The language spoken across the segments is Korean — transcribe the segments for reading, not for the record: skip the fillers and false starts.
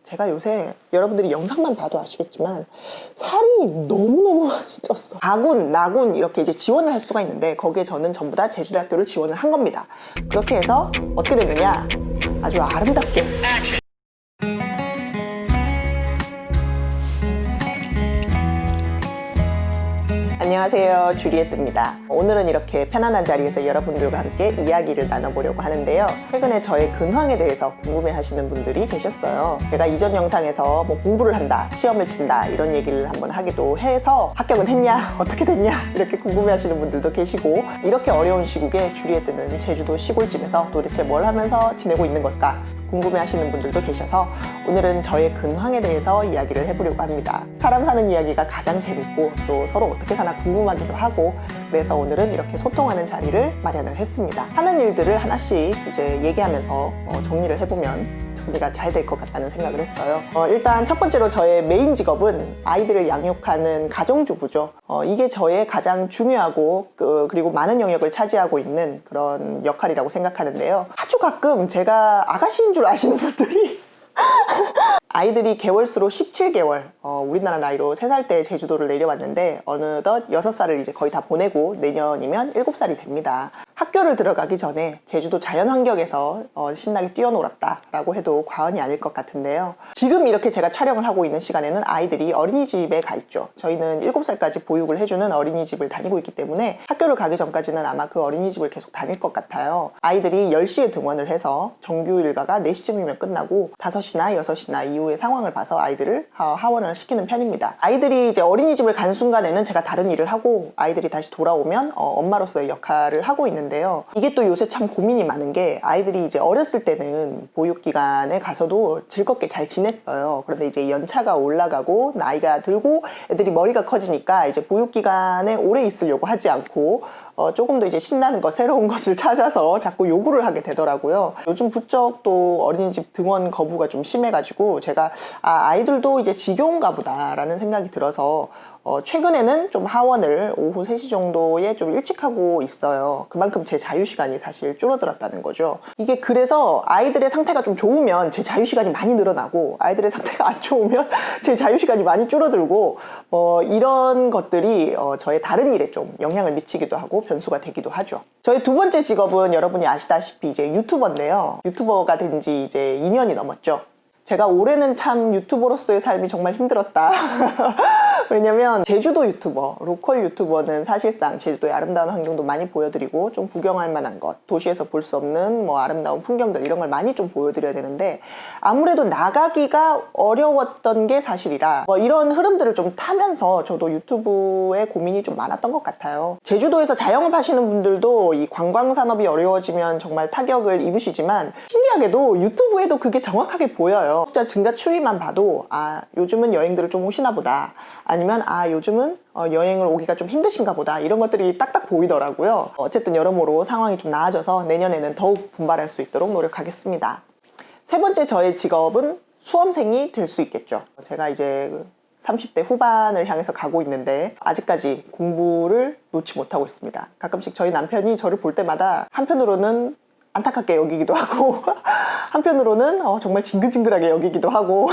제가 요새 여러분들이 영상만 봐도 아시겠지만 살이 너무너무 많이 쪘어. 가군, 나군 이렇게 이제 지원을 할 수가 있는데 거기에 저는 전부 다 제주대학교를 지원을 한 겁니다. 그렇게 해서 어떻게 됐느냐, 아주 아름답게 안녕하세요, 주리에뜨입니다. 오늘은 이렇게 편안한 자리에서 여러분들과 함께 이야기를 나눠보려고 하는데요. 최근에 저의 근황에 대해서 궁금해하시는 분들이 계셨어요. 제가 이전 영상에서 뭐 공부를 한다, 시험을 친다 이런 얘기를 한번 하기도 해서 합격은 했냐, 어떻게 됐냐 이렇게 궁금해하시는 분들도 계시고, 이렇게 어려운 시국에 주리에뜨는 제주도 시골집에서 도대체 뭘 하면서 지내고 있는 걸까 궁금해하시는 분들도 계셔서 오늘은 저의 근황에 대해서 이야기를 해보려고 합니다. 사람 사는 이야기가 가장 재밌고 또 서로 어떻게 사나 궁금하기도 하고, 그래서 오늘은 이렇게 소통하는 자리를 마련을 했습니다. 하는 일들을 하나씩 이제 얘기하면서 정리를 해보면 정리가 잘 될 것 같다는 생각을 했어요. 일단 첫 번째로 저의 메인 직업은 아이들을 양육하는 가정주부죠. 이게 저의 가장 중요하고 그리고 많은 영역을 차지하고 있는 그런 역할이라고 생각하는데요. 아주 가끔 제가 아가씨인 줄 아시는 분들이 아이들이 개월수로 17개월, 우리나라 나이로 3살 때 제주도를 내려왔는데 어느덧 6살을 이제 거의 다 보내고 내년이면 7살이 됩니다. 학교를 들어가기 전에 제주도 자연환경에서 신나게 뛰어놀았다 라고 해도 과언이 아닐 것 같은데요. 지금 이렇게 제가 촬영을 하고 있는 시간에는 아이들이 어린이집에 가 있죠. 저희는 7살까지 보육을 해주는 어린이집을 다니고 있기 때문에 학교를 가기 전까지는 아마 그 어린이집을 계속 다닐 것 같아요. 아이들이 10시에 등원을 해서 정규 일과가 4시쯤이면 끝나고 5시나 6시나 이후의 상황을 봐서 아이들을 하원을 시키는 편입니다. 아이들이 이제 어린이집을 간 순간에는 제가 다른 일을 하고, 아이들이 다시 돌아오면 엄마로서의 역할을 하고 있는데요. 이게 또 요새 참 고민이 많은 게, 아이들이 이제 어렸을 때는 보육기관에 가서도 즐겁게 잘 지냈어요. 그런데 이제 연차가 올라가고 나이가 들고 애들이 머리가 커지니까 이제 보육기관에 오래 있으려고 하지 않고 조금 더 이제 신나는 거, 새로운 것을 찾아서 자꾸 요구를 하게 되더라고요. 요즘 부쩍 또 어린이집 등원 거부가 좀 심해가지고 제가 아이들도 이제 지겨운가 보다라는 생각이 들어서 최근에는 좀 하원을 오후 3시 정도에 좀 일찍 하고 있어요. 그만큼 제 자유시간이 사실 줄어들었다는 거죠. 이게 그래서 아이들의 상태가 좀 좋으면 제 자유시간이 많이 늘어나고, 아이들의 상태가 안 좋으면 제 자유시간이 많이 줄어들고, 이런 것들이 저의 다른 일에 좀 영향을 미치기도 하고 변수가 되기도 하죠. 저의 두 번째 직업은 여러분이 아시다시피 이제 유튜버인데요. 유튜버가 된 지 이제 2년이 넘었죠. 제가 올해는 참 유튜버로서의 삶이 정말 힘들었다. 왜냐면 제주도 유튜버, 로컬 유튜버는 사실상 제주도의 아름다운 환경도 많이 보여드리고 좀 구경할 만한 것, 도시에서 볼 수 없는 뭐 아름다운 풍경들 이런 걸 많이 좀 보여드려야 되는데 아무래도 나가기가 어려웠던 게 사실이라 이런 흐름들을 좀 타면서 저도 유튜브에 고민이 좀 많았던 것 같아요. 제주도에서 자영업 하시는 분들도 이 관광산업이 어려워지면 정말 타격을 입으시지만 신기하게도 유튜브에도 그게 정확하게 보여요. 구독자 증가 추이만 봐도 요즘은 여행들을 좀 오시나 보다, 아니면 요즘은 여행을 오기가 좀 힘드신가 보다, 이런 것들이 딱딱 보이더라고요. 어쨌든 여러모로 상황이 좀 나아져서 내년에는 더욱 분발할 수 있도록 노력하겠습니다. 세 번째 저의 직업은 수험생이 될 수 있겠죠. 제가 이제 30대 후반을 향해서 가고 있는데 아직까지 공부를 놓지 못하고 있습니다. 가끔씩 저희 남편이 저를 볼 때마다 한편으로는 안타깝게 여기기도 하고 한편으로는 정말 징글징글하게 여기기도 하고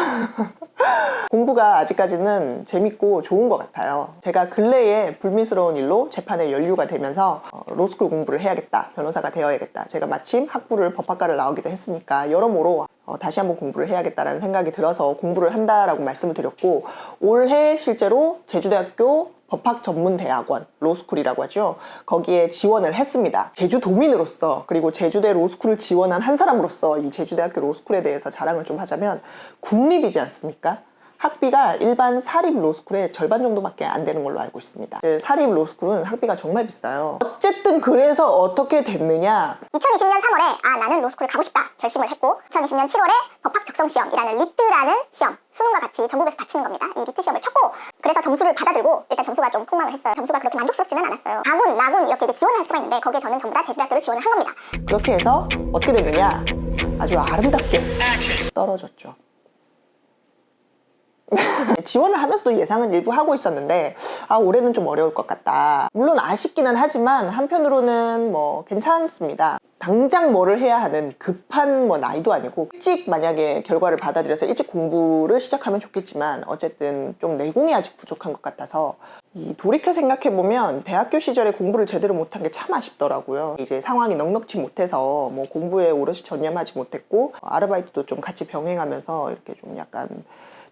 공부가 아직까지는 재밌고 좋은 것 같아요. 제가 근래에 불미스러운 일로 재판에 연루가 되면서 로스쿨 공부를 해야겠다, 변호사가 되어야겠다, 제가 마침 학부를 법학과를 나오기도 했으니까 여러모로 다시 한번 공부를 해야겠다라는 생각이 들어서 공부를 한다라고 말씀을 드렸고, 올해 실제로 제주대학교 법학전문대학원, 로스쿨이라고 하죠. 거기에 지원을 했습니다. 제주도민으로서, 그리고 제주대 로스쿨을 지원한 한 사람으로서 이 제주대학교 로스쿨에 대해서 자랑을 좀 하자면 국립이지 않습니까? 학비가 일반 사립 로스쿨의 절반 정도밖에 안 되는 걸로 알고 있습니다. 사립 로스쿨은 학비가 정말 비싸요. 어쨌든 그래서 어떻게 됐느냐, 2020년 3월에 나는 로스쿨을 가고 싶다 결심을 했고, 2020년 7월에 법학 적성시험이라는 리트라는 시험, 수능과 같이 전국에서 다 치는 겁니다. 이 리트 시험을 쳤고, 그래서 점수를 받아들고 일단 점수가 좀 폭망을 했어요. 점수가 그렇게 만족스럽지는 않았어요. 가군, 나군 이렇게 이제 지원을 할 수가 있는데 거기에 저는 전부 다 제주대학교를 지원을 한 겁니다. 그렇게 해서 어떻게 됐느냐, 아주 아름답게 떨어졌죠. 지원을 하면서도 예상은 일부 하고 있었는데 올해는 좀 어려울 것 같다. 물론 아쉽기는 하지만 한편으로는 뭐 괜찮습니다. 당장 뭐를 해야 하는 급한 뭐 나이도 아니고 일찍 만약에 결과를 받아들여서 일찍 공부를 시작하면 좋겠지만 어쨌든 좀 내공이 아직 부족한 것 같아서 돌이켜 생각해보면 대학교 시절에 공부를 제대로 못한 게 참 아쉽더라고요. 이제 상황이 넉넉지 못해서 뭐 공부에 오롯이 전념하지 못했고 아르바이트도 좀 같이 병행하면서 이렇게 좀 약간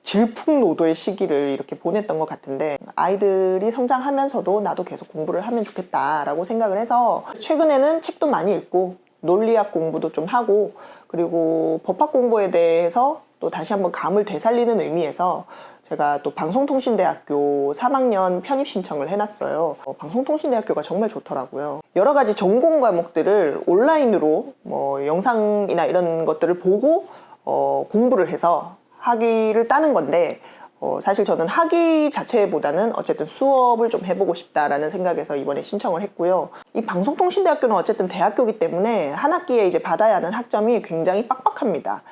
질풍노도의 시기를 이렇게 보냈던 것 같은데 아이들이 성장하면서도 나도 계속 공부를 하면 좋겠다라고 생각을 해서 최근에는 책도 많이 읽고 논리학 공부도 좀 하고 그리고 법학 공부에 대해서 또 다시 한번 감을 되살리는 의미에서 제가 또 방송통신대학교 3학년 편입 신청을 해놨어요. 방송통신대학교가 정말 좋더라고요. 여러 가지 전공 과목들을 온라인으로 뭐 영상이나 이런 것들을 보고 공부를 해서 학위를 따는 건데 사실 저는 학위 자체보다는 어쨌든 수업을 좀 해보고 싶다라는 생각에서 이번에 신청을 했고요. 이 방송통신대학교는 어쨌든 대학교이기 때문에 한 학기에 이제 받아야 하는 학점이 굉장히 빡빡합니다.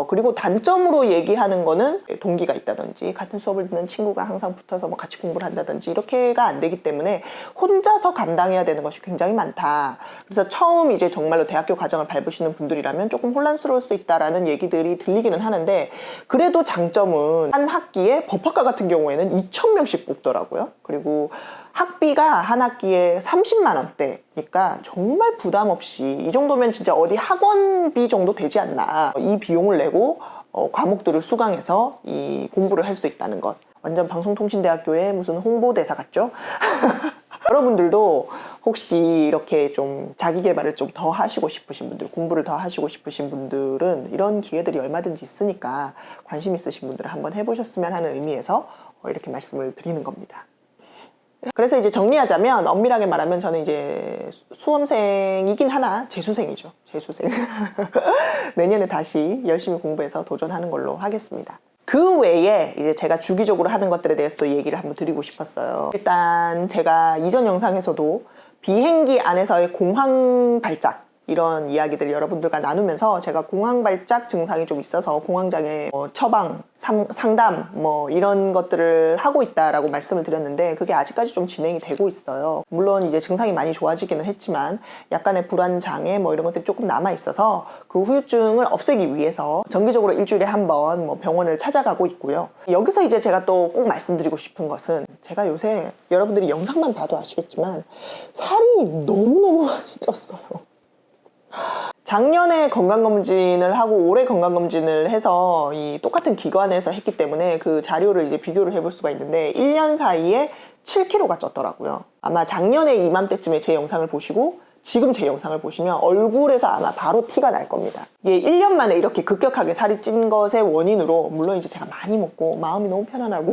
그리고 단점으로 얘기하는 거는 동기가 있다든지 같은 수업을 듣는 친구가 항상 붙어서 뭐 같이 공부를 한다든지 이렇게가 안 되기 때문에 혼자서 감당해야 되는 것이 굉장히 많다. 그래서 처음 이제 정말로 대학교 과정을 밟으시는 분들이라면 조금 혼란스러울 수 있다라는 얘기들이 들리기는 하는데 그래도 장점은 한 학기에 법학과 같은 경우에는 2,000명씩 뽑더라고요. 그리고 학비가 한 학기에 30만 원대니까 정말 부담 없이 이 정도면 진짜 어디 학원비 정도 되지 않나 이 비용을 내고 과목들을 수강해서 이 공부를 할 수 있다는 것 완전 방송통신대학교의 무슨 홍보대사 같죠? 여러분들도 혹시 이렇게 좀 자기 개발을 좀 더 하시고 싶으신 분들, 공부를 더 하시고 싶으신 분들은 이런 기회들이 얼마든지 있으니까 관심 있으신 분들은 한번 해보셨으면 하는 의미에서 이렇게 말씀을 드리는 겁니다. 그래서 이제 정리하자면 엄밀하게 말하면 저는 이제 수험생이긴 하나 재수생이죠. 재수생. 내년에 다시 열심히 공부해서 도전하는 걸로 하겠습니다. 그 외에 이제 제가 주기적으로 하는 것들에 대해서도 얘기를 한번 드리고 싶었어요. 일단 제가 이전 영상에서도 비행기 안에서의 공황 발작 이런 이야기들 여러분들과 나누면서 제가 공황 발작 증상이 좀 있어서 공황장애 처방, 상담 뭐 이런 것들을 하고 있다라고 말씀을 드렸는데 그게 아직까지 좀 진행이 되고 있어요. 물론 이제 증상이 많이 좋아지기는 했지만 약간의 불안 장애 뭐 이런 것들이 조금 남아 있어서 그 후유증을 없애기 위해서 정기적으로 일주일에 한 번 뭐 병원을 찾아가고 있고요. 여기서 이제 제가 또 꼭 말씀드리고 싶은 것은 제가 요새 여러분들이 영상만 봐도 아시겠지만 살이 너무너무 많이 쪘어요. 작년에 건강검진을 하고 올해 건강검진을 해서 이 똑같은 기관에서 했기 때문에 그 자료를 이제 비교를 해볼 수가 있는데 1년 사이에 7kg가 쪘더라고요. 아마 작년에 이맘때쯤에 제 영상을 보시고 지금 제 영상을 보시면 얼굴에서 아마 바로 티가 날 겁니다. 이게 1년 만에 이렇게 급격하게 살이 찐 것의 원인으로 물론 이제 제가 많이 먹고 마음이 너무 편안하고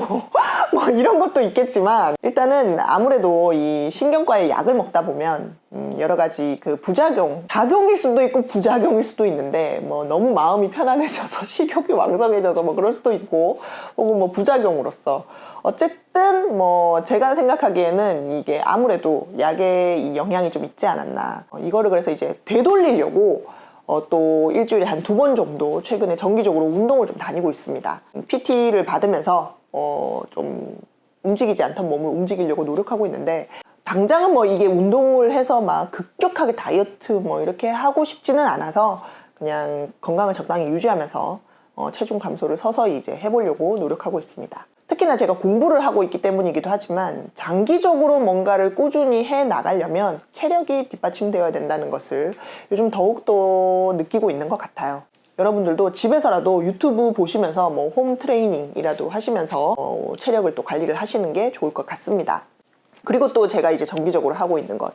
뭐 이런 것도 있겠지만 일단은 아무래도 이 신경과의 약을 먹다 보면 여러 가지 그 부작용, 작용일 수도 있고 부작용일 수도 있는데 뭐 너무 마음이 편안해져서 식욕이 왕성해져서 뭐 그럴 수도 있고 혹은 뭐 부작용으로서 어쨌든 뭐 제가 생각하기에는 이게 아무래도 약의 이 영향이 좀 있지 않았나 이거를 그래서 이제 되돌리려고 또 일주일에 한 2번 정도 최근에 정기적으로 운동을 좀 다니고 있습니다. PT를 받으면서 좀 움직이지 않던 몸을 움직이려고 노력하고 있는데 당장은 뭐 이게 운동을 해서 막 급격하게 다이어트 뭐 이렇게 하고 싶지는 않아서 그냥 건강을 적당히 유지하면서 체중 감소를 서서히 이제 해보려고 노력하고 있습니다. 특히나 제가 공부를 하고 있기 때문이기도 하지만 장기적으로 뭔가를 꾸준히 해 나가려면 체력이 뒷받침되어야 된다는 것을 요즘 더욱더 느끼고 있는 것 같아요. 여러분들도 집에서라도 유튜브 보시면서 뭐 홈 트레이닝이라도 하시면서 체력을 또 관리를 하시는 게 좋을 것 같습니다. 그리고 또 제가 이제 정기적으로 하고 있는 것,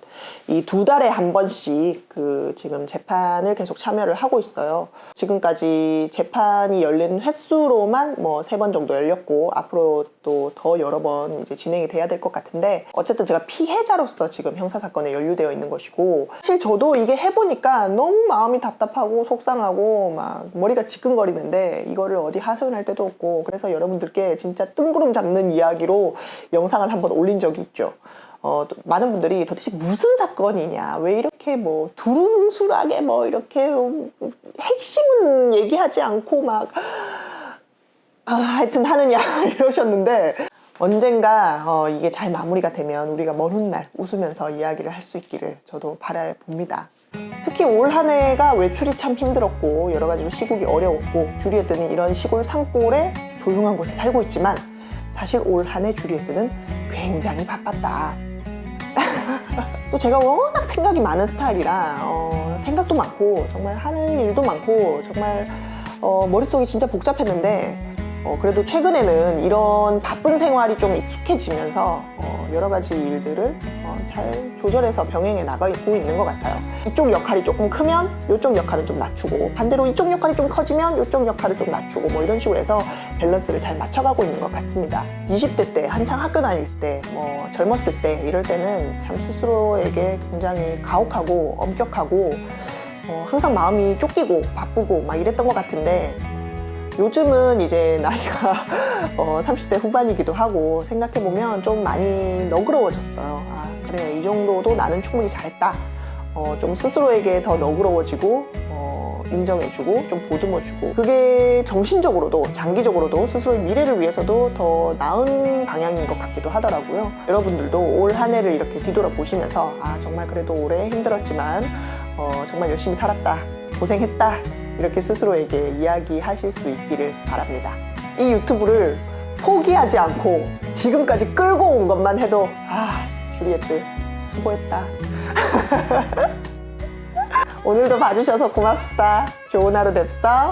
이 2달에 한 번씩 그 지금 재판을 계속 참여를 하고 있어요. 지금까지 재판이 열린 횟수로만 뭐 3번 정도 열렸고 앞으로 또 더 여러 번 이제 진행이 돼야 될 것 같은데 어쨌든 제가 피해자로서 지금 형사사건에 연루되어 있는 것이고 사실 저도 이게 해보니까 너무 마음이 답답하고 속상하고 막 머리가 지끈거리는데 이거를 어디 하소연할 데도 없고 그래서 여러분들께 진짜 뜬구름 잡는 이야기로 영상을 한번 올린 적이 있죠. 많은 분들이 도대체 무슨 사건이냐 왜 이렇게 뭐 두루뭉술하게 뭐 이렇게 핵심은 얘기하지 않고 막 하여튼 하느냐 이러셨는데 언젠가 이게 잘 마무리가 되면 우리가 먼 훗날 웃으면서 이야기를 할 수 있기를 저도 바라봅니다. 특히 올 한 해가 외출이 참 힘들었고 여러 가지로 시국이 어려웠고 주리에뜨는 이런 시골 산골에 조용한 곳에 살고 있지만 사실 올 한 해 주리에뜨는 굉장히 바빴다. 또 제가 워낙 생각이 많은 스타일이라 생각도 많고 정말 하는 일도 많고 정말 머릿속이 진짜 복잡했는데 그래도 최근에는 이런 바쁜 생활이 좀 익숙해지면서 여러 가지 일들을 잘 조절해서 병행해 나가고 있는 것 같아요. 이쪽 역할이 조금 크면 이쪽 역할은 좀 낮추고 반대로 이쪽 역할이 좀 커지면 이쪽 역할을 좀 낮추고 뭐 이런 식으로 해서 밸런스를 잘 맞춰가고 있는 것 같습니다. 20대 때 한창 학교 다닐 때 젊었을 때 이럴 때는 참 스스로에게 굉장히 가혹하고 엄격하고 항상 마음이 쫓기고 바쁘고 막 이랬던 것 같은데 요즘은 이제 나이가 30대 후반이기도 하고 생각해보면 좀 많이 너그러워졌어요. 아, 그래, 이 정도도 나는 충분히 잘했다. 좀 스스로에게 더 너그러워지고 인정해주고 좀 보듬어주고 그게 정신적으로도 장기적으로도 스스로의 미래를 위해서도 더 나은 방향인 것 같기도 하더라고요. 여러분들도 올 한 해를 이렇게 뒤돌아보시면서 아 정말 그래도 올해 힘들었지만 정말 열심히 살았다. 고생했다. 이렇게 스스로에게 이야기하실 수 있기를 바랍니다. 이 유튜브를 포기하지 않고 지금까지 끌고 온 것만 해도 아 주리에뜨 수고했다. 오늘도 봐주셔서 고맙습니다. 좋은 하루 됩시다.